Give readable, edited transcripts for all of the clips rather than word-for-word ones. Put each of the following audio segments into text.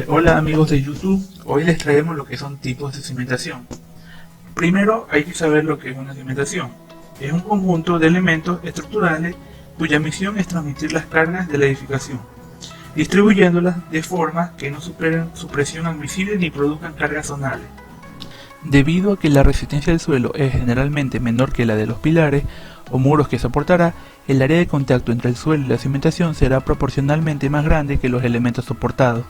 Hola amigos de YouTube, hoy les traemos lo que son tipos de cimentación. Primero hay que saber lo que es una cimentación. Es un conjunto de elementos estructurales cuya misión es transmitir las cargas de la edificación, distribuyéndolas de forma que no superen su presión admisible ni produzcan cargas zonales. Debido a que la resistencia del suelo es generalmente menor que la de los pilares o muros que soportará, el área de contacto entre el suelo y la cimentación será proporcionalmente más grande que los elementos soportados.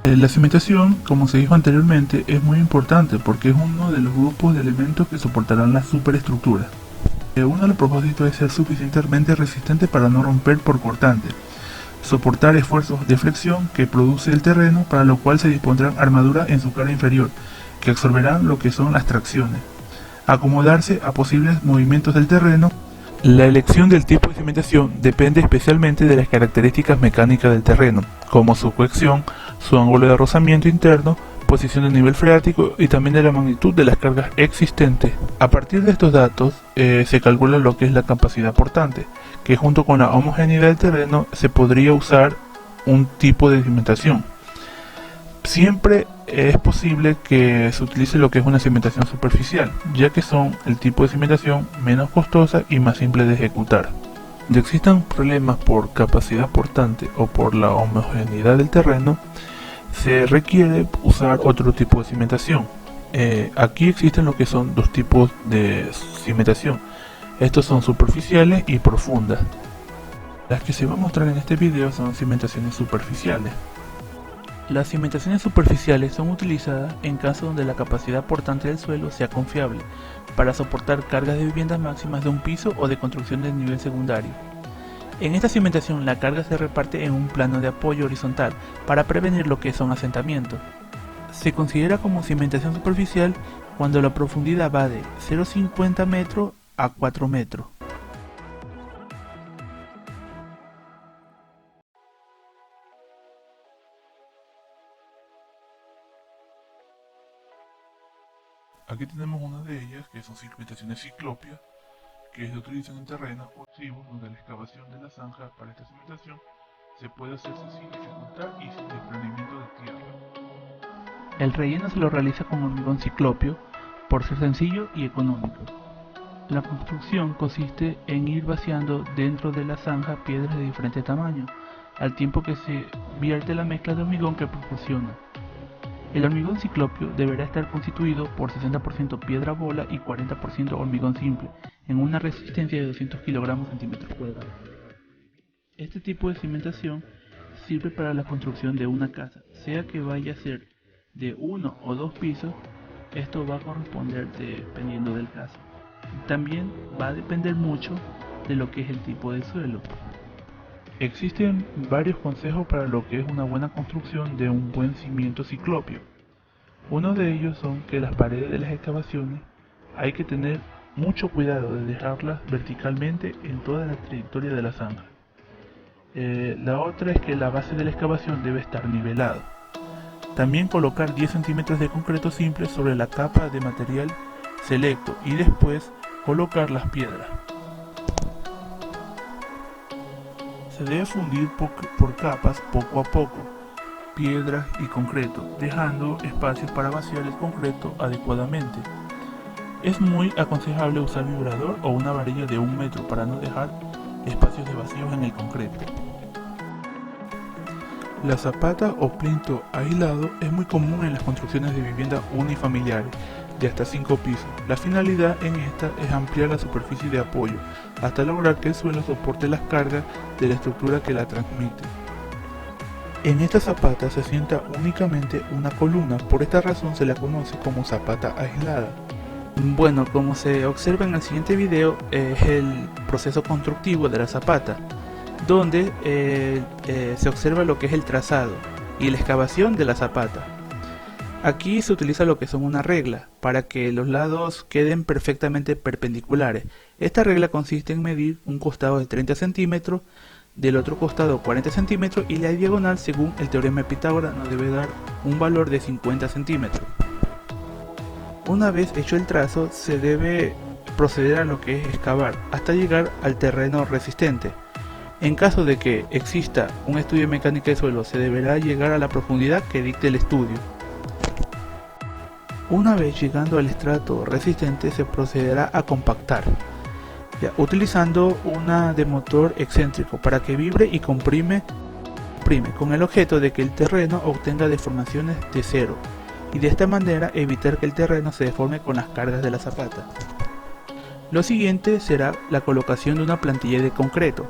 La cimentación, como se dijo anteriormente, es muy importante porque es uno de los grupos de elementos que soportarán la superestructura. Uno de los propósitos es ser suficientemente resistente para no romper por cortante, soportar esfuerzos de flexión que produce el terreno, para lo cual se dispondrán armaduras en su cara inferior, que absorberán lo que son las tracciones, acomodarse a posibles movimientos del terreno. La elección del tipo de cimentación depende especialmente de las características mecánicas del terreno, como su cohesión, su ángulo de rozamiento interno, posición del nivel freático y también de la magnitud de las cargas existentes. A partir de estos datos se calcula lo que es la capacidad portante, que junto con la homogeneidad del terreno se podría usar un tipo de cimentación. Siempre es posible que se utilice lo que es una cimentación superficial, ya que son el tipo de cimentación menos costosa y más simple de ejecutar. Si existan problemas por capacidad portante o por la homogeneidad del terreno, se requiere usar otro tipo de cimentación. Aquí existen lo que son dos tipos de cimentación. Estos son superficiales y profundas. Las que se va a mostrar en este video son cimentaciones superficiales. Las cimentaciones superficiales son utilizadas en caso donde la capacidad portante del suelo sea confiable, para soportar cargas de viviendas máximas de un piso o de construcción de nivel secundario. En esta cimentación la carga se reparte en un plano de apoyo horizontal para prevenir lo que son asentamientos. Se considera como cimentación superficial cuando la profundidad va de 0,50 metros a 4 metros. Aquí tenemos una de ellas, que son cimentaciones ciclópeas, que se utilizan en terrenos oclusivos donde la excavación de la zanja para esta cimentación se puede hacerse sin dificultad y sin desprendimiento de tierra. El relleno se lo realiza con hormigón ciclópeo por ser sencillo y económico. La construcción consiste en ir vaciando dentro de la zanja piedras de diferentes tamaños, al tiempo que se vierte la mezcla de hormigón que proporciona. El hormigón ciclópeo deberá estar constituido por 60% piedra bola y 40% hormigón simple, en una resistencia de 200 kg/cm². Este tipo de cimentación sirve para la construcción de una casa, sea que vaya a ser de 1 o 2 pisos. Esto va a corresponder dependiendo del caso. También va a depender mucho de lo que es el tipo de suelo. Existen varios consejos para lo que es una buena construcción de un buen cimiento ciclópeo. Uno de ellos son que las paredes de las excavaciones hay que tener mucho cuidado de dejarlas verticalmente en toda la trayectoria de la zanja. La otra es que la base de la excavación debe estar nivelada. También colocar 10 centímetros de concreto simple sobre la capa de material selecto y después colocar las piedras. Se debe fundir por capas poco a poco, piedras y concreto, dejando espacios para vaciar el concreto adecuadamente. Es muy aconsejable usar vibrador o una varilla de 1 metro para no dejar espacios de vacíos en el concreto. La zapata o plinto aislado es muy común en las construcciones de viviendas unifamiliares de hasta 5 pisos. La finalidad en esta es ampliar la superficie de apoyo hasta lograr que el suelo soporte las cargas de la estructura que la transmite. En esta zapata se asienta únicamente una columna, por esta razón se la conoce como zapata aislada. Bueno, como se observa en el siguiente video, es el proceso constructivo de la zapata, donde se observa lo que es el trazado y la excavación de la zapata. Aquí se utiliza lo que son una regla para que los lados queden perfectamente perpendiculares. Esta regla consiste en medir un costado de 30 centímetros, del otro costado 40 centímetros y la diagonal, según el teorema de Pitágoras, nos debe dar un valor de 50 centímetros. Una vez hecho el trazo, se debe proceder a lo que es excavar hasta llegar al terreno resistente. En caso de que exista un estudio de mecánica de suelo, se deberá llegar a la profundidad que dicte el estudio. Una vez llegando al estrato resistente, se procederá a compactar, utilizando una de motor excéntrico para que vibre y comprime con el objeto de que el terreno obtenga deformaciones de cero, y de esta manera evitar que el terreno se deforme con las cargas de la zapata. Lo siguiente será la colocación de una plantilla de concreto.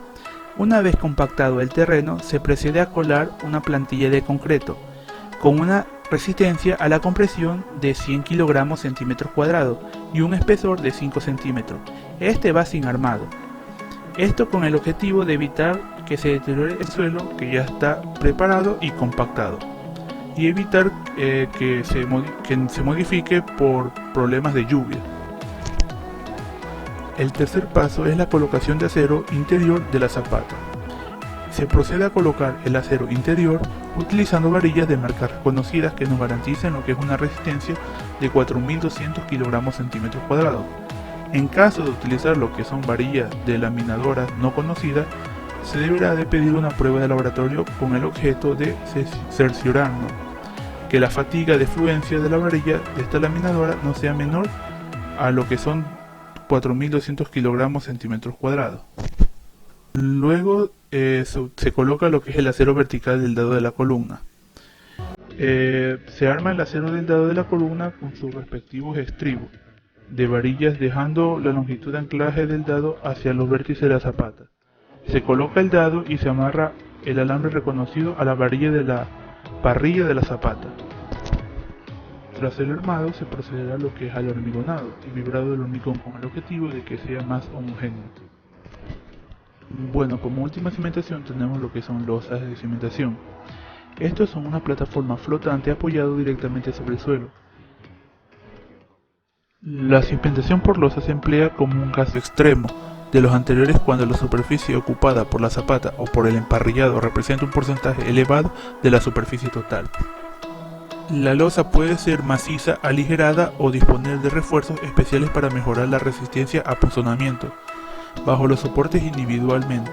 Una vez compactado el terreno, se procede a colar una plantilla de concreto con una resistencia a la compresión de 100 kg centímetros cuadrados y un espesor de 5 centímetros. Este va sin armado. Esto con el objetivo de evitar que se deteriore el suelo que ya está preparado y compactado, y evitar que se modifique por problemas de lluvia. El tercer paso es la colocación de acero interior de la zapata. Se procede a colocar el acero interior utilizando varillas de marcas reconocidas que nos garanticen lo que es una resistencia de 4200 kg centímetros cuadrados. En caso de utilizar lo que son varillas de laminadoras no conocidas, se deberá de pedir una prueba de laboratorio con el objeto de cerciorarnos que la fatiga de fluencia de la varilla de esta laminadora no sea menor a lo que son 4200 kg centímetros cuadrados. Luego se coloca lo que es el acero vertical del dado de la columna. Se arma el acero del dado de la columna con sus respectivos estribos de varillas, dejando la longitud de anclaje del dado hacia los vértices de la zapata. Se coloca el dado y se amarra el alambre reconocido a la varilla de la parrilla de la zapata. Tras el armado se procederá a lo que es al hormigonado y vibrado del hormigón con el objetivo de que sea más homogéneo. Bueno, como última cimentación tenemos lo que son losas de cimentación. Estos son una plataforma flotante apoyado directamente sobre el suelo. La cimentación por losa se emplea como un caso extremo de los anteriores cuando la superficie ocupada por la zapata o por el emparrillado representa un porcentaje elevado de la superficie total. La losa puede ser maciza, aligerada o disponer de refuerzos especiales para mejorar la resistencia a punzonamiento bajo los soportes individualmente.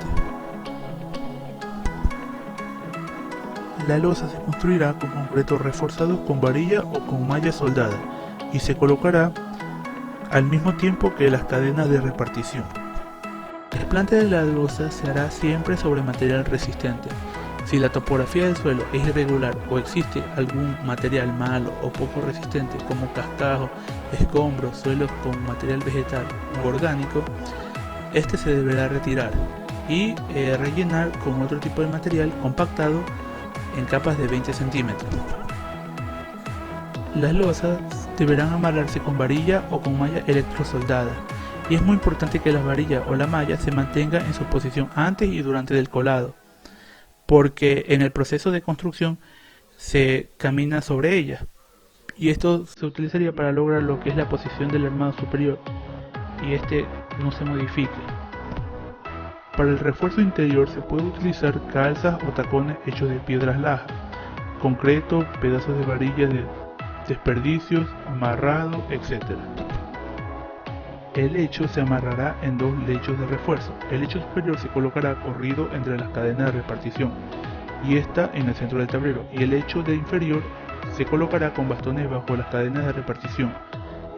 La losa se construirá con concreto reforzado con varilla o con malla soldada y se colocará al mismo tiempo que las cadenas de repartición. El desplante de la losa se hará siempre sobre material resistente. Si la topografía del suelo es irregular o existe algún material malo o poco resistente como cascajo, escombros, suelos con material vegetal u orgánico, este se deberá retirar y rellenar con otro tipo de material compactado en capas de 20 centímetros. Las losas deberán amarrarse con varilla o con malla electrosoldada, y es muy importante que la varilla o la malla se mantenga en su posición antes y durante el colado, porque en el proceso de construcción se camina sobre ella, y esto se utilizaría para lograr lo que es la posición del armado superior y este no se modifique. Para el refuerzo interior se puede utilizar calzas o tacones hechos de piedras lajas, concreto, pedazos de varilla de desperdicios, amarrado, etc. El lecho se amarrará en dos lechos de refuerzo. El lecho superior se colocará corrido entre las cadenas de repartición y esta en el centro del tablero, y el lecho de inferior se colocará con bastones bajo las cadenas de repartición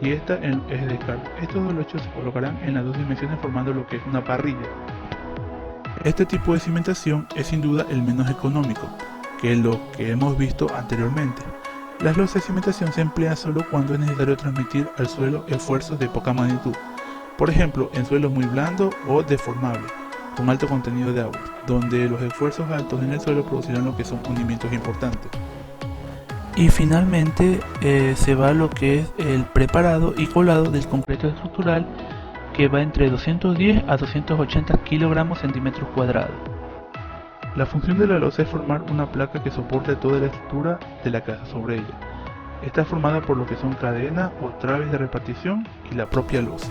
y esta en eje de carga. Estos dos lechos se colocarán en las dos dimensiones formando lo que es una parrilla. Este tipo de cimentación es sin duda el menos económico que lo que hemos visto anteriormente. Las losas de cimentación se emplean solo cuando es necesario transmitir al suelo esfuerzos de poca magnitud, por ejemplo en suelos muy blandos o deformables, con alto contenido de agua, donde los esfuerzos altos en el suelo producirán lo que son hundimientos importantes. Y finalmente se va a lo que es el preparado y colado del concreto estructural, que va entre 210 a 280 kg centímetros cuadrados. La función de la losa es formar una placa que soporte toda la estructura de la casa sobre ella. Está formada por lo que son cadenas o traves de repartición y la propia losa.